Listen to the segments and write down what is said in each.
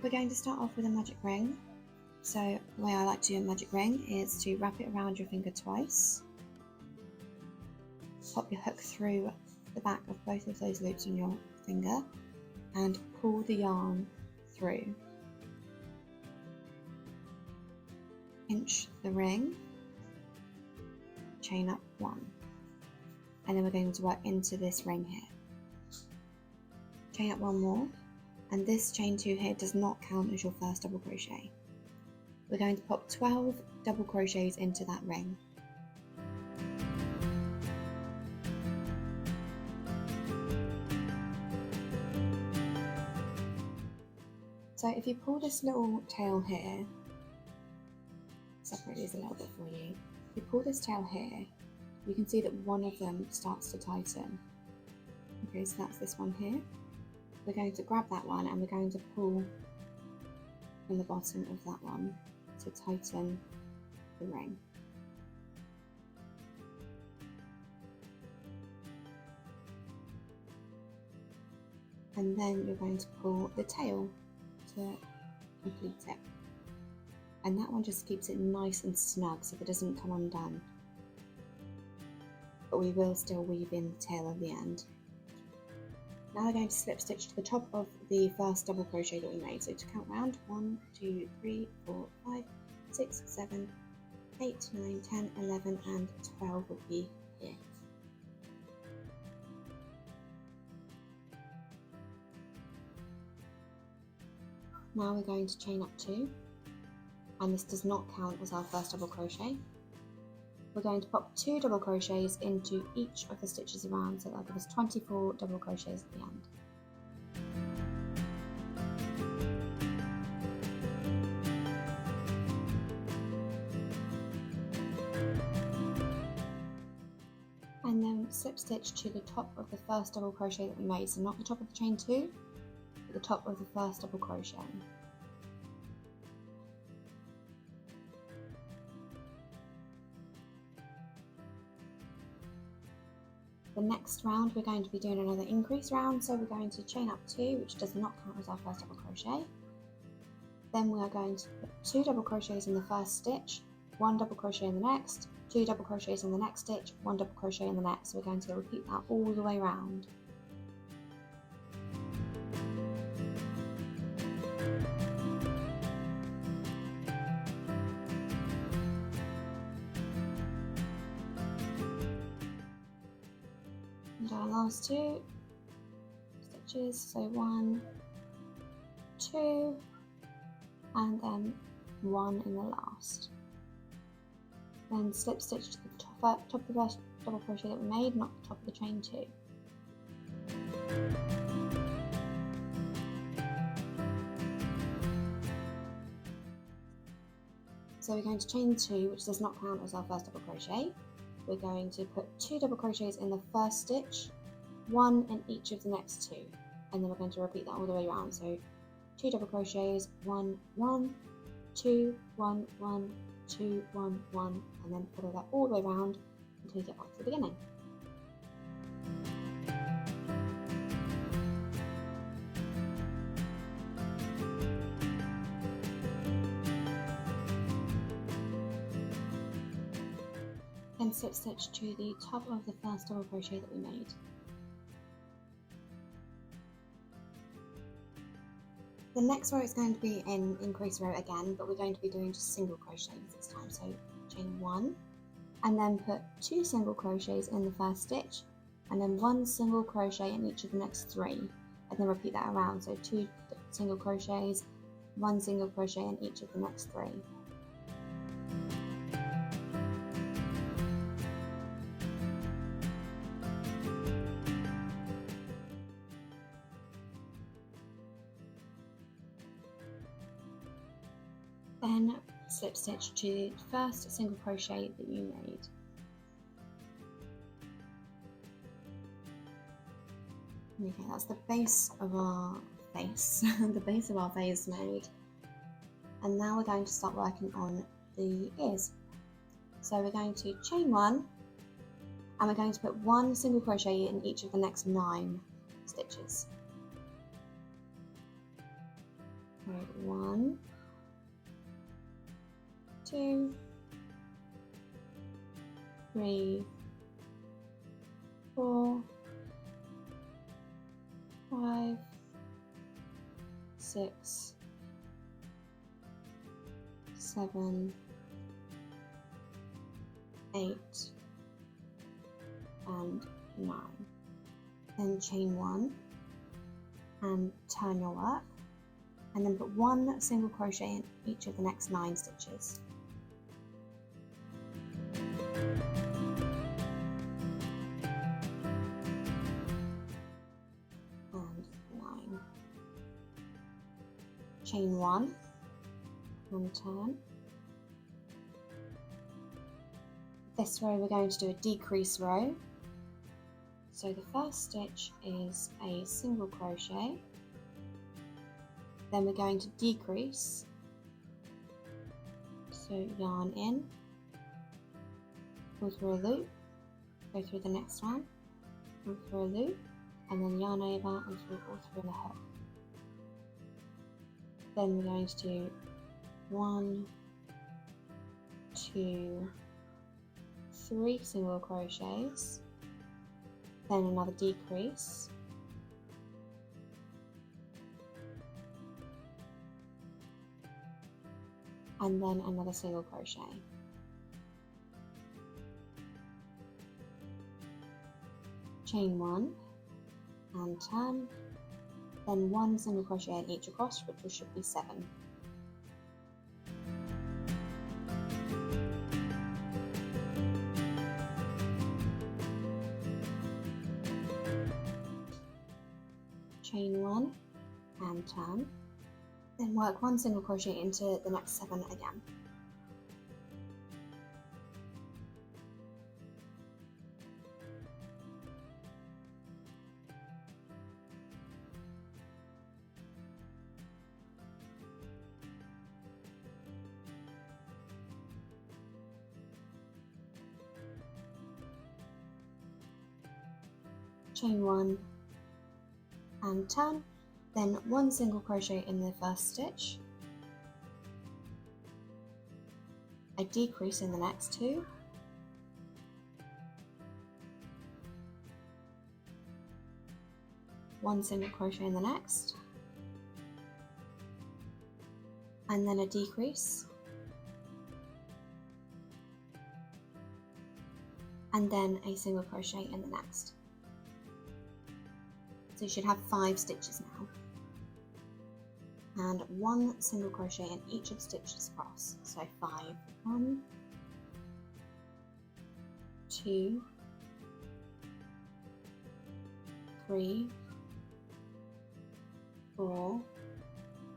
We're going to start off with a magic ring. So the way I like to do a magic ring is to wrap it around your finger twice, pop your hook through the back of both of those loops on your finger and pull the yarn through. Pinch the ring, chain up one, and then we're going to work into this ring here. Chain up one more, and this chain 2 here does not count as your first double crochet. We're going to pop 12 double crochets into that ring. So if you pull this little tail here, separate these a little bit for you. If you pull this tail here, you can see that one of them starts to tighten. Okay, so that's this one here. We're going to grab that one and we're going to pull from the bottom of that one to tighten the ring. And then you're going to pull the tail to complete it. And that one just keeps it nice and snug so that it doesn't come undone. But we will still weave in the tail at the end. Now we're going to slip stitch to the top of the first double crochet that we made. So to count round, 1, 2, 3, 4, 5, 6, 7, 8, 9, 10, 11 and 12 will be here. Now we're going to chain up 2, and this does not count as our first double crochet. We're going to pop 2 double crochets into each of the stitches around, so that'll give us 24 double crochets at the end. And then slip stitch to the top of the first double crochet that we made, so not the top of the chain 2, but the top of the first double crochet. The next round we're going to be doing another increase round, so we're going to chain up 2, which does not count as our first double crochet. Then we are going to put 2 double crochets in the first stitch, 1 double crochet in the next, 2 double crochets in the next stitch, 1 double crochet in the next. So we're going to repeat that all the way round. And our last 2 stitches, so 1, 2, and then 1 in the last. Then slip stitch to the top of the first double crochet that we made, not the top of the chain 2. So we're going to chain 2, which does not count as our first double crochet. We're going to put 2 double crochets in the first stitch, 1 in each of the next 2, and then we're going to repeat that all the way around. So 2 double crochets, 1, 1, 2, 1, 1, 2, 1, 1, and then follow that all the way around until you get back to the beginning. Then slip stitch to the top of the first double crochet that we made. The next row is going to be in increase row again, but we're going to be doing just single crochets this time. So chain 1, and then put 2 single crochets in the first stitch, and then 1 single crochet in each of the next 3, and then repeat that around. So 2 single crochets, 1 single crochet in each of the next 3. Then slip stitch to the first single crochet that you made. Okay, that's the base of our face, the base of our face made. And now we're going to start working on the ears. So we're going to chain 1, and we're going to put 1 single crochet in each of the next 9 stitches. So 1, 2, 3, 4, 5, 6, 7, 8, and 9. Then chain 1 and turn your work, and then put 1 single crochet in each of the next 9 stitches. And 9. Chain 1 and turn. This row we're going to do a decrease row. So the first stitch is a single crochet, then we're going to decrease, so yarn in, pull through a loop, go through the next one, pull through a loop, and then yarn over and all through the hook. Then we're going to do 1, 2, 3 single crochets, then another decrease, and then another single crochet. Chain 1 and turn, then 1 single crochet in each across, which should be 7. Chain 1 and turn, then work 1 single crochet into the next 7 again. Chain 1 and turn, then 1 single crochet in the first stitch, a decrease in the next 2, one single crochet in the next, and then a decrease, and then a single crochet in the next. So you should have 5 stitches now, and 1 single crochet in each of the stitches across. So 5, 1, 2, 3, 4,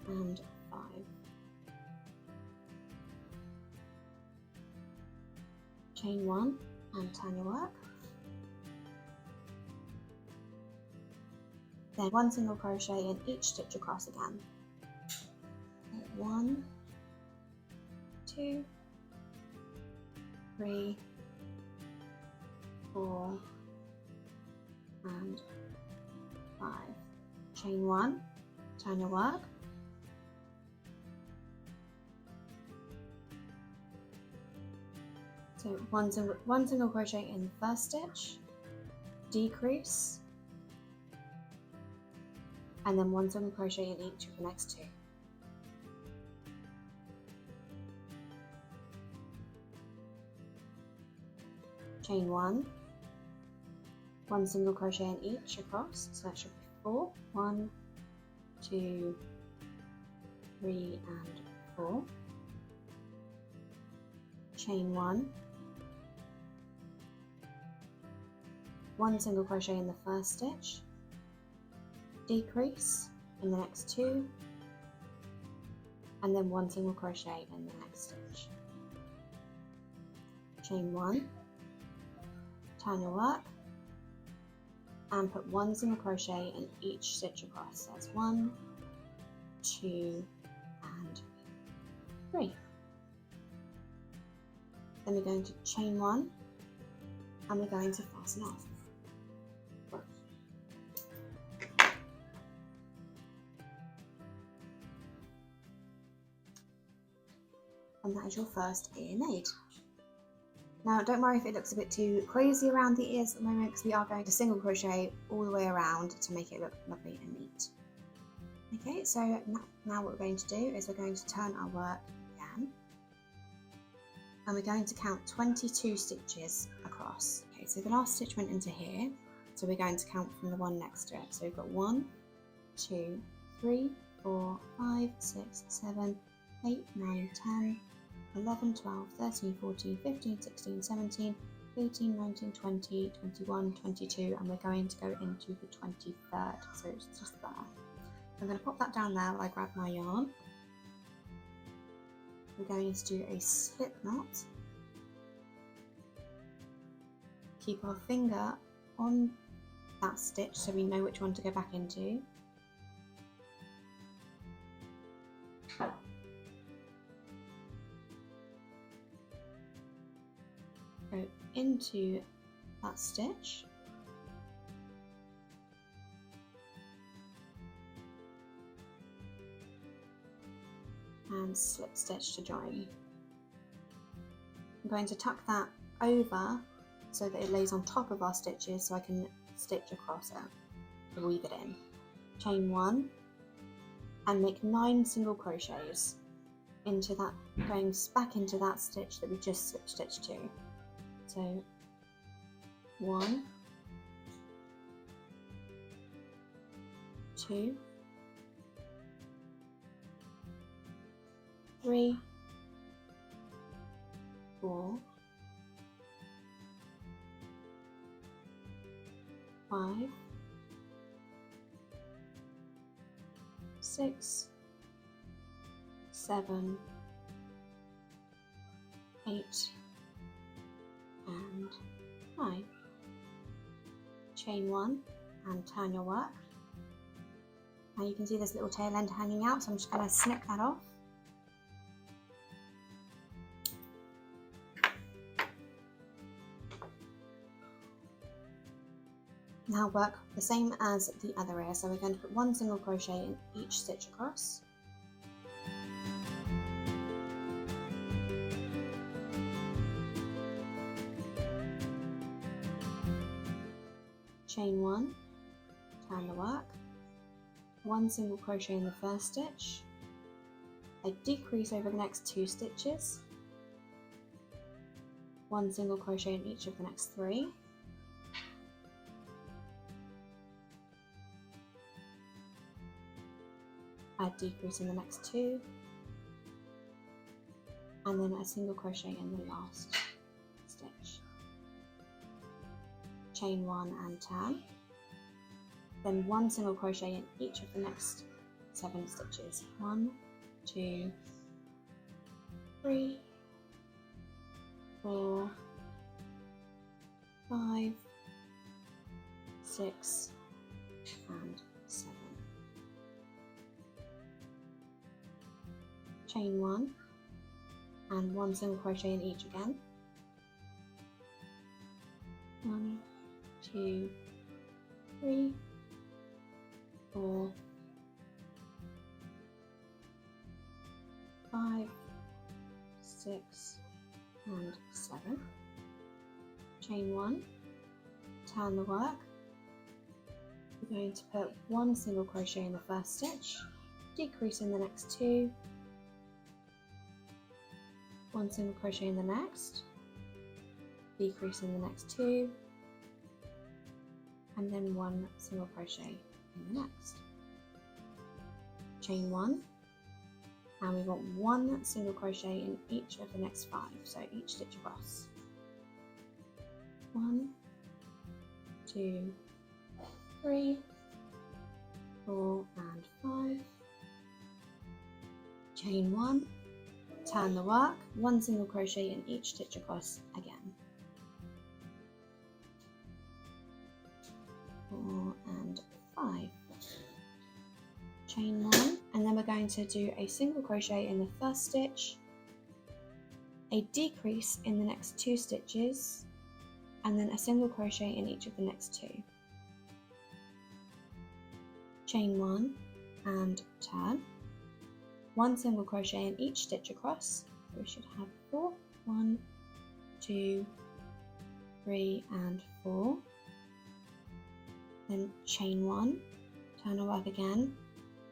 and 5. Chain 1 and turn your work. Then 1 single crochet in each stitch across again. 1, 2, 3, 4, and 5. Chain 1, turn your work. So one single crochet in the first stitch, decrease, and then 1 single crochet in each of the next 2. Chain 1, 1 single crochet in each across, so that should be 4. 1, 2, 3, and 4. Chain 1, 1 single crochet in the first stitch, decrease in the next 2, and then 1 single crochet in the next stitch. Chain 1, turn your work, and put 1 single crochet in each stitch across. So that's 1, 2, and 3. Then we're going to chain 1, and we're going to fasten off. and that is your first ear made. Now don't worry if it looks a bit too crazy around the ears at the moment, because we are going to single crochet all the way around to make it look lovely and neat. Okay, so now what we're going to do is we're going to turn our work again, and we're going to count 22 stitches across. Okay, so the last stitch went into here, so we're going to count from the one next to it. So we've got 1, 2, 3, 4, 5, 6, 7, 8, 9, 10, 11, 12, 13, 14, 15, 16, 17, 18, 19, 20, 21, 22, and we're going to go into the 23rd, so it's just there. I'm going to pop that down there while I grab my yarn. We're going to do a slip knot. Keep our finger on that stitch so we know which one to go back into. Go into that stitch. And slip stitch to join. I'm going to tuck that over so that it lays on top of our stitches so I can stitch across it to weave it in. Chain 1 and make 9 single crochets into that, going back into that stitch that we just slip stitched to. So 1, 2, 3, 4, 5, 6, 7, 8, and 9. Chain 1 and turn your work. Now you can see this little tail end hanging out, so I'm just going to snip that off. Now work the same as the other ear, so we're going to put 1 single crochet in each stitch across. Chain 1, turn the work, 1 single crochet in the first stitch, a decrease over the next 2 stitches, 1 single crochet in each of the next 3, a decrease in the next 2, and then a single crochet in the last stitch. Chain 1 and turn, then 1 single crochet in each of the next 7 stitches. 1, 2, 3, 4, 5, 6, and 7. Chain 1 and 1 single crochet in each again. 1, 2, 3, 4, 5, 6, and 7. Chain 1, turn the work. We're going to put 1 single crochet in the first stitch, decrease in the next 2, 1 single crochet in the next, decrease in the next 2, and then 1 single crochet in the next. Chain 1, and we want 1 single crochet in each of the next 5, so each stitch across. 1, 2, 3, 4, and 5. Chain 1, turn the work, 1 single crochet in each stitch across again. 4 and 5. Chain 1, and then we're going to do a single crochet in the first stitch, a decrease in the next 2 stitches, and then a single crochet in each of the next 2. Chain 1 and turn, 1 single crochet in each stitch across, So we should have 4. 1, 2, 3 and 4. Then chain 1, turn our work again,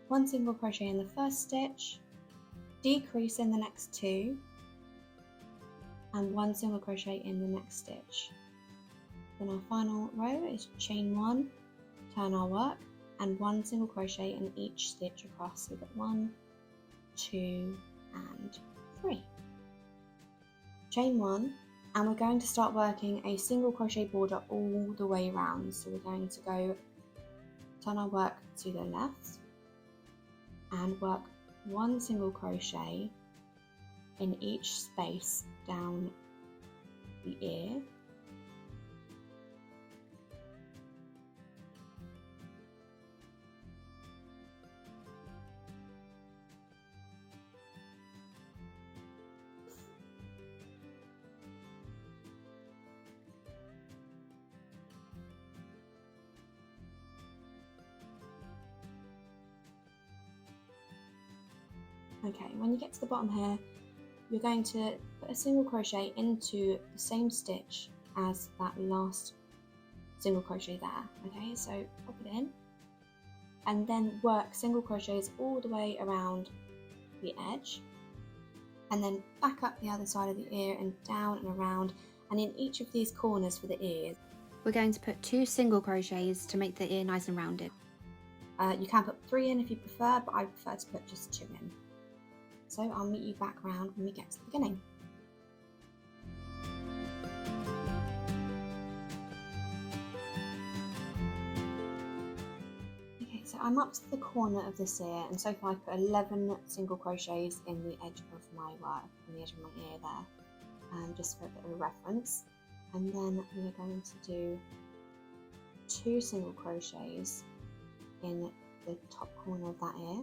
1 single crochet in the first stitch, decrease in the next 2, and 1 single crochet in the next stitch. Then our final row is chain 1, turn our work, and 1 single crochet in each stitch across. So we've got 1, 2 and 3. Chain 1, and we're going to start working a single crochet border all the way around. So we're going to go turn our work to the left and work 1 single crochet in each space down the ear. Okay, when you get to the bottom here, you're going to put a single crochet into the same stitch as that last single crochet there. Okay, so pop it in and then work single crochets all the way around the edge, and then back up the other side of the ear and down and around, and in each of these corners for the ears we're going to put 2 single crochets to make the ear nice and rounded. You can put 3 in if you prefer, but I prefer to put just 2 in. So I'll meet you back round when we get to the beginning. Okay, so I'm up to the corner of this ear, and so far I've put 11 single crochets in the edge of my work, on the edge of my ear there, just for a bit of a reference. And then we're going to do 2 single crochets in the top corner of that ear,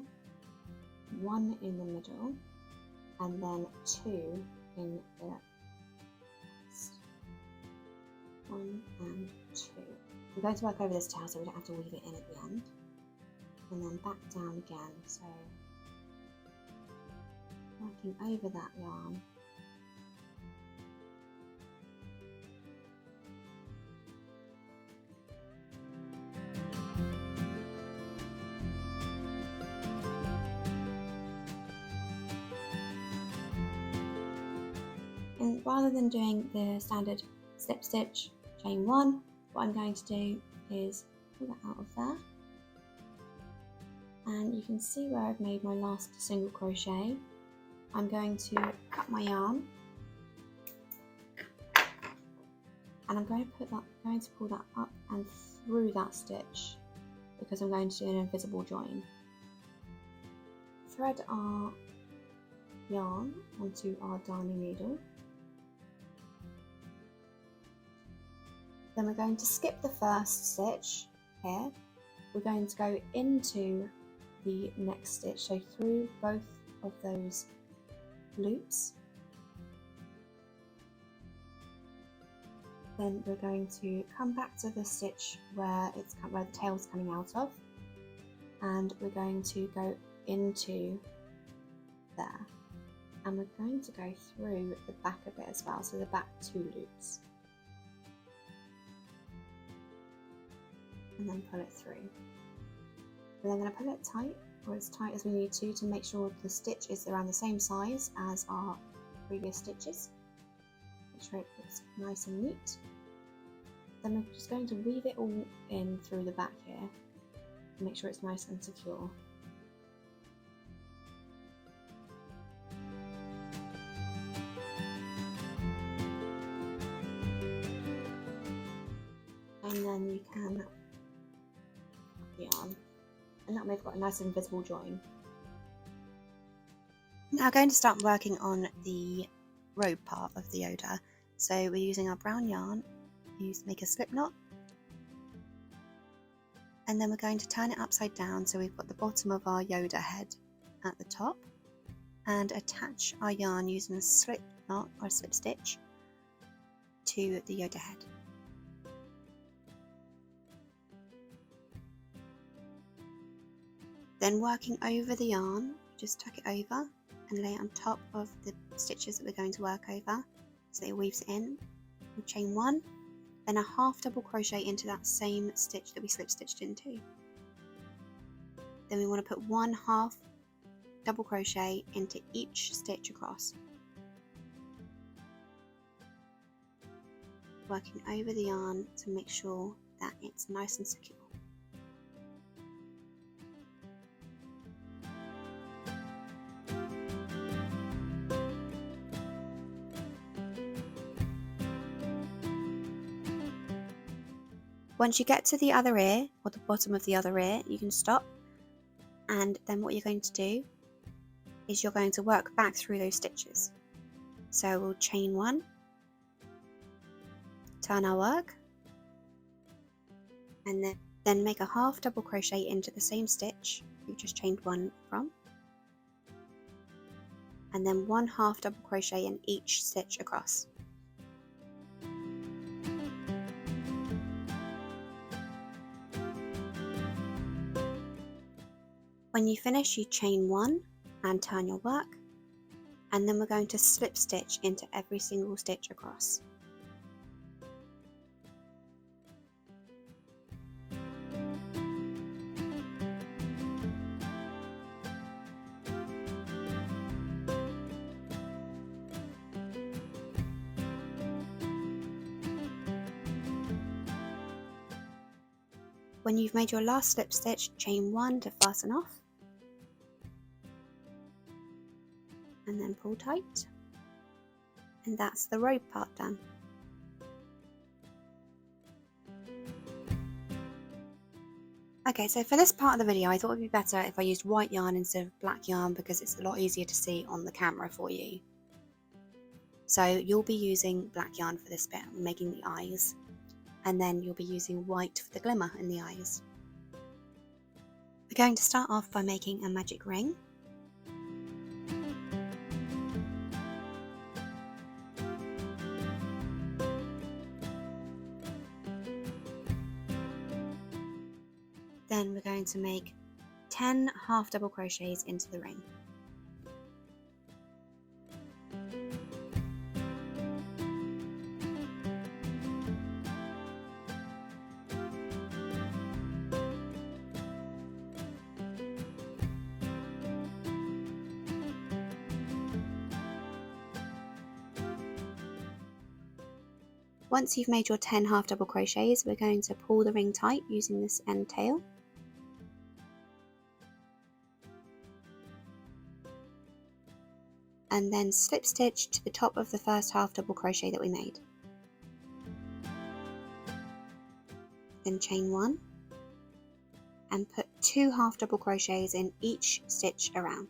1 in the middle, and then 2 in the next. 1 and 2. I'm going to work over this tail so we don't have to weave it in at the end, and then back down again, so working over that yarn. And rather than doing the standard slip stitch, chain 1, what I'm going to do is pull that out of there, and you can see where I've made my last single crochet. I'm going to cut my yarn, and I'm going to pull that up and through that stitch because I'm going to do an invisible join. Thread our yarn onto our darning needle. Then we're going to skip the first stitch here. We're going to go into the next stitch, so through both of those loops. Then we're going to come back to the stitch where the tail's coming out of, and we're going to go into there. And we're going to go through the back of it as well, so the back 2 loops. And then pull it through. We're then going to pull it tight, or as tight as we need to make sure the stitch is around the same size as our previous stitches. Make sure it looks nice and neat. Then we're just going to weave it all in through the back here to make sure it's nice and secure. And then you can cut the yarn, and that way we've got a nice invisible join. Now going to start working on the robe part of the Yoda. So we're using our brown yarn to make a slip knot, and then we're going to turn it upside down so we've got the bottom of our Yoda head at the top, and attach our yarn using a slip knot or a slip stitch to the Yoda head. Then working over the yarn, just tuck it over and lay it on top of the stitches that we're going to work over so it weaves it in. We'll chain 1, then a half double crochet into that same stitch that we slip stitched into. Then we want to put 1 half double crochet into each stitch across, working over the yarn to make sure that it's nice and secure. Once you get to the other ear, or the bottom of the other ear, you can stop, and then what you're going to do is you're going to work back through those stitches. So we'll chain 1, turn our work, and then make a half double crochet into the same stitch you just chained 1 from, and then 1 half double crochet in each stitch across. When you finish, you chain 1 and turn your work, and then we're going to slip stitch into every single stitch across. When you've made your last slip stitch, chain 1 to fasten off, and then pull tight, and that's the robe part done. Okay, so for this part of the video I thought it would be better if I used white yarn instead of black yarn because it's a lot easier to see on the camera for you. So you'll be using black yarn for this bit, making the eyes, and then you'll be using white for the glimmer in the eyes. We're going to start off by making a magic ring. Then we're going to make 10 half double crochets into the ring. Once you've made your 10 half double crochets, we're going to pull the ring tight using this end tail. And then slip stitch to the top of the first half double crochet that we made. Then chain 1 and put 2 half double crochets in each stitch around.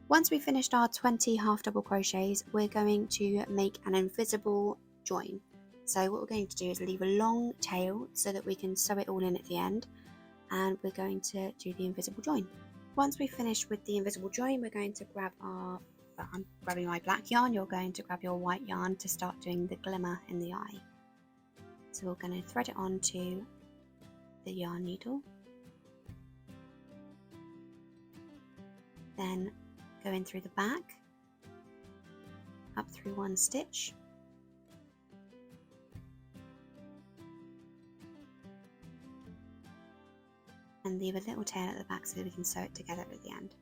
Once we've finished our 20 half double crochets, we're going to make an invisible join. So what we're going to do is leave a long tail so that we can sew it all in at the end, and we're going to do the invisible join. Once we've finished with the invisible join, we're going to grab I'm grabbing my black yarn, you're going to grab your white yarn to start doing the glimmer in the eye. So we're going to thread it onto the yarn needle, then go in through the back, up through 1 stitch, and leave a little tail at the back so that we can sew it together at the end.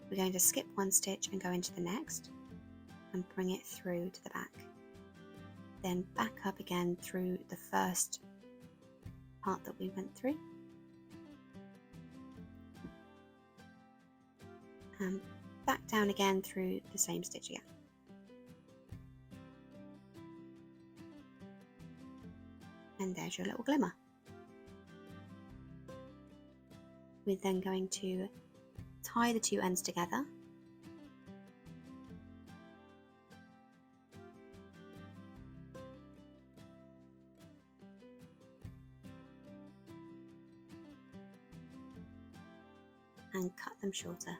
We're going to skip 1 stitch and go into the next and bring it through to the back. Then back up again through the first part that we went through. And back down again through the same stitch again. And there's your little glimmer. We're then going to tie the two ends together. And cut them shorter.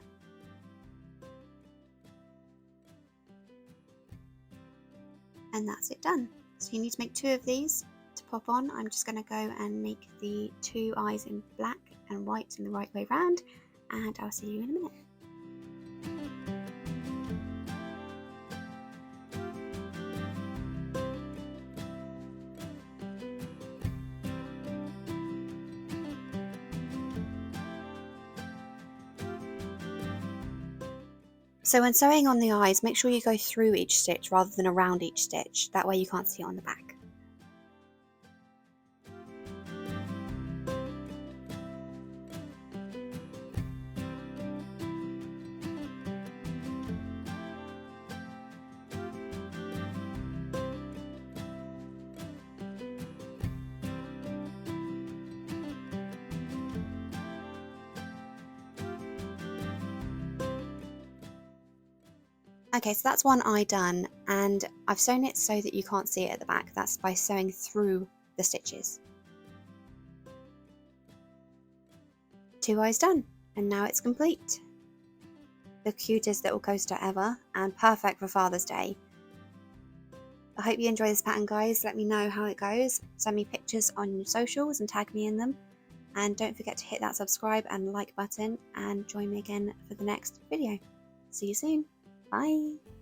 And that's it done. So you need to make 2 of these to pop on. I'm just going to go and make the 2 eyes in black and white in the right way round, and I'll see you in a minute. So when sewing on the eyes, make sure you go through each stitch rather than around each stitch. That way you can't see it on the back. Okay, so that's one eye done, and I've sewn it so that you can't see it at the back. That's by sewing through the stitches. 2 eyes done, and now it's complete. The cutest little coaster ever, and perfect for Father's Day. I hope you enjoy this pattern, guys. Let me know how it goes. Send me pictures on your socials and tag me in them. And don't forget to hit that subscribe and like button, and join me again for the next video. See you soon. Bye.